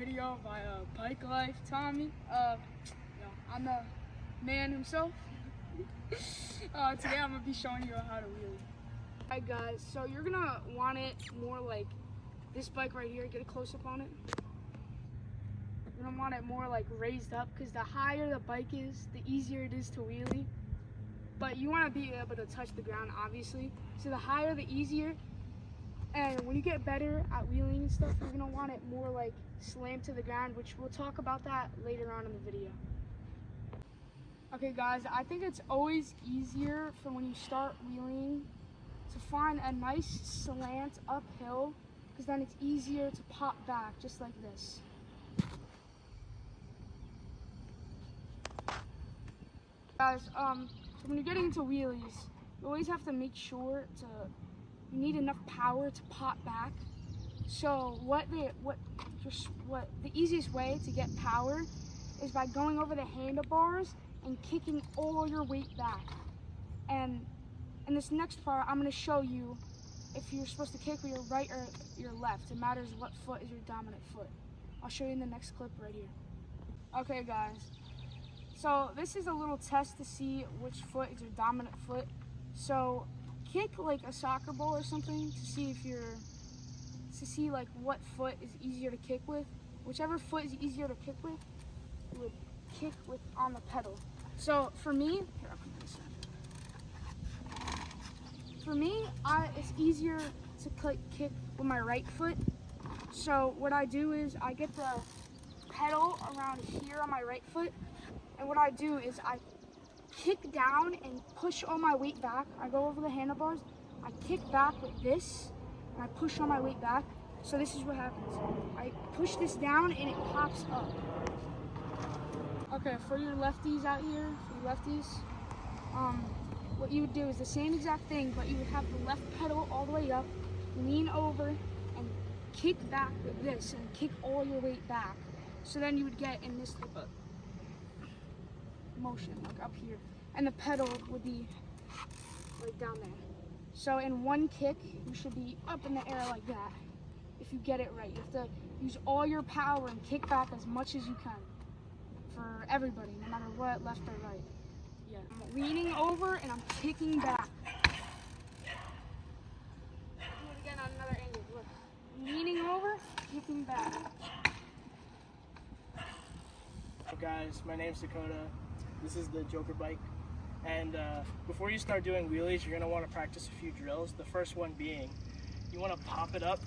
video by Bike Life Tommy. I'm the man himself. Today I'm gonna be showing you how to wheelie. Alright guys, so you're gonna want it more like this bike right here. Get a close up on it. You're gonna want it more like raised up, because the higher the bike is, the easier it is to wheelie. But you want to be able to touch the ground, obviously. So the higher, the easier. And when you get better at wheeling and stuff, you're gonna want it more like slammed to the ground, which we'll talk about that later on in the video. Okay guys, I think it's always easier for when you start wheeling to find a nice slant uphill, because then it's easier to pop back, just like this. Guys, so when you're getting into wheelies, you always have to make sure you need enough power to pop back. So the easiest way to get power is by going over the handlebars and kicking all your weight back. And in this next part, I'm going to show you if you're supposed to kick with your right or your left. It matters what foot is your dominant foot. I'll show you in the next clip right here. Okay guys, so this is a little test to see which foot is your dominant foot. So kick like a soccer ball or something to see like what foot is easier to kick with. Whichever foot is easier to kick with, you would kick with on the pedal. So for me, here, I'll put this in. For me, it's easier to kick with my right foot. So what I do is I get the pedal around here on my right foot, and what I do is I kick down and push all my weight back. I go over the handlebars, I kick back with this, and I push all my weight back. So this is what happens. I push this down and it pops up. Okay, for your lefties out here, what you would do is the same exact thing, but you would have the left pedal all the way up, lean over, and kick back with this, and kick all your weight back. So then you would get in this type of motion, like up here, and the pedal would be right down there. So in one kick, you should be up in the air like that. If you get it right, you have to use all your power and kick back as much as you can for everybody, no matter what, left or right. Yeah, I'm leaning over and I'm kicking back. Do it again on another angle. Look, leaning over, kicking back. Hey guys, my name's Dakota. This is the Joker bike, and before you start doing wheelies, you're going to want to practice a few drills. The first one being, you want to pop it up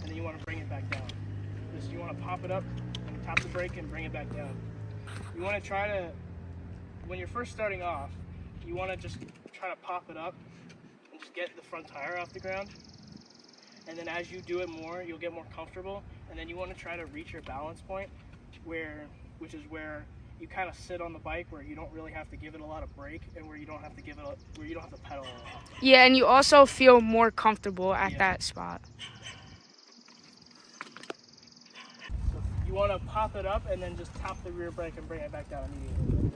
and then you want to bring it back down. Just you want to pop it up and tap the brake and bring it back down. You want to try to, when you're first starting off, you want to just try to pop it up and just get the front tire off the ground, and then as you do it more, you'll get more comfortable, and then you want to try to reach your balance point, which is where you kind of sit on the bike, where you don't really have to give it a lot of brake, and where you don't have to pedal a lot. Yeah, and you also feel more comfortable at that spot. So you want to pop it up and then just tap the rear brake and bring it back down immediately.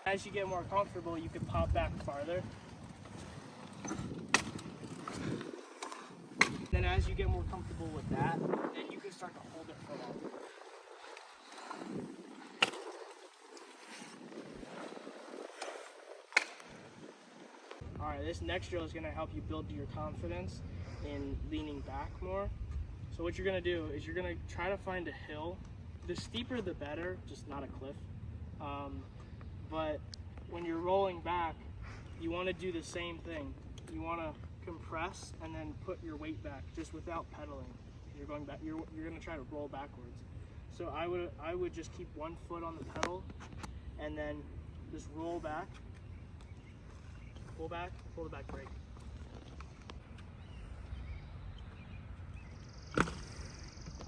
As you get more comfortable, you can pop back farther. Then as you get more comfortable with that, then you can start to hold it for longer. Alright, this next drill is going to help you build your confidence in leaning back more. So what you're going to do is you're going to try to find a hill. The steeper the better, just not a cliff. But when you're rolling back, you want to do the same thing. You want to compress and then put your weight back, just without pedaling. You're going back. You're going to try to roll backwards. So I would just keep one foot on the pedal and then just roll back, pull back, pull the back brake.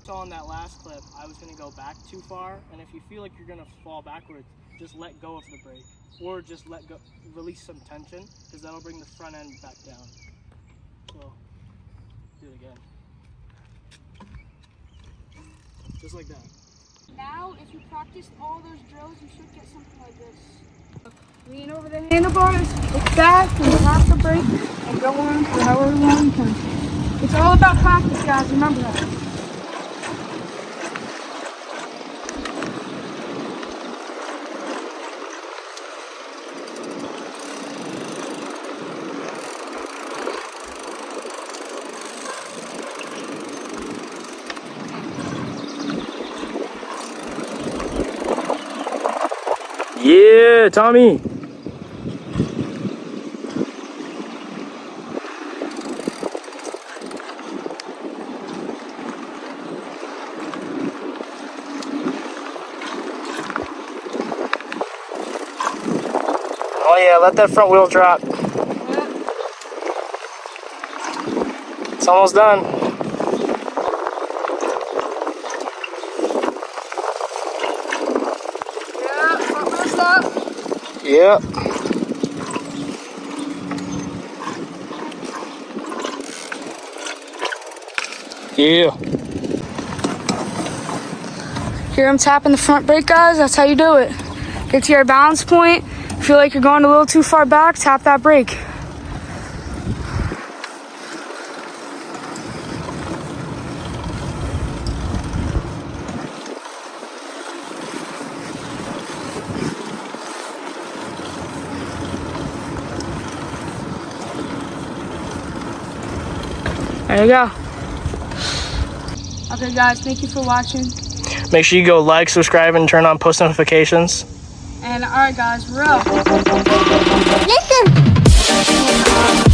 So on that last clip, I was going to go back too far, and if you feel like you're going to fall backwards, just let go of the brake, or just release some tension, because that'll bring the front end back down. So, do it again. Just like that. Now, if you practiced all those drills, you should get something like this. Lean over the handlebars, look back, and tap the brake, and go on for however long you can. It's all about practice, guys. Remember that. Yeah, Tommy. Oh yeah, let that front wheel drop. It's almost done. Yeah, front wheel stop. Yep. Yeah. Here I'm tapping the front brake, guys. That's how you do it. Get to your balance point. Feel like you're going a little too far back, tap that brake. There you go. Okay, guys, thank you for watching. Make sure you go like, subscribe, and turn on post notifications. And all right, guys, we're out. Listen.